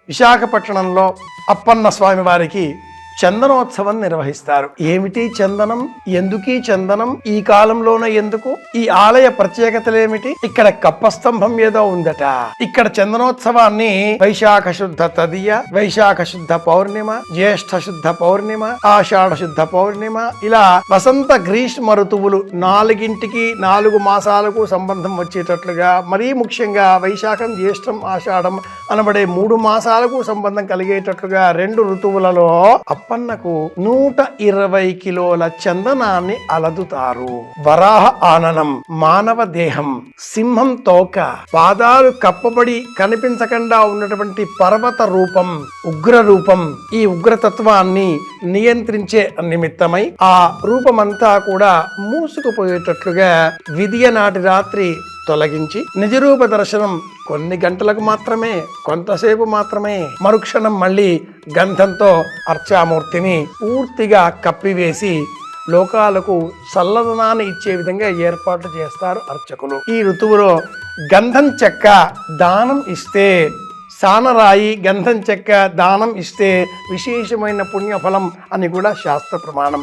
విశాఖపట్నంలో అప్పన్న స్వామి వారికి చందనోత్సవం నిర్వహిస్తారు. ఏమిటి చందనం, ఎందుకీ చందనం, ఈ కాలంలోనే ఎందుకు, ఈ ఆలయ ప్రత్యేకతలేమిటి, ఇక్కడ కప్పస్తంభం ఏదో ఉందట. ఇక్కడ చందనోత్సవాన్ని వైశాఖ శుద్ధ తదియ, వైశాఖ శుద్ధ పౌర్ణిమ, జ్యేష్ఠ శుద్ధ పౌర్ణిమ, ఆషాఢ శుద్ధ పౌర్ణిమ, ఇలా వసంత గ్రీష్మ ఋతువులు 4 మాసాలకు సంబంధం వచ్చేటట్లుగా, మరీ ముఖ్యంగా వైశాఖం, జ్యేష్టం, ఆషాఢం అనబడే 3 మాసాలకు సంబంధం కలిగేటట్లుగా 2 ఋతువులలో అప్పన్నకు 120 కిలోల చందనాన్ని అలదుతారు. వరాహ ఆననం, మానవ దేహం, సింహం తోక, పాదాలు కప్పబడి కనిపించకుండా ఉన్నటువంటి పర్వత రూపం, ఉగ్ర రూపం. ఈ ఉగ్రతత్వాన్ని నియంత్రించే నిమిత్తమై ఆ రూపమంతా కూడా మూసుకుపోయేటట్లుగా విధియ నాటి రాత్రి తొలగించి నిజరూప దర్శనం కొన్ని గంటలకు మాత్రమే, కొంతసేపు మాత్రమే, మరుక్షణం మళ్ళీ గంధంతో అర్చామూర్తిని పూర్తిగా కప్పివేసి లోకాలకు చల్లదనాన్ని ఇచ్చే విధంగా ఏర్పాట్లు చేస్తారు అర్చకులు. ఈ ఋతువులో గంధం చెక్క దానం ఇస్తే, సానరాయి గంధం చెక్క దానం ఇస్తే విశేషమైన పుణ్యఫలం అని కూడా శాస్త్ర ప్రమాణం.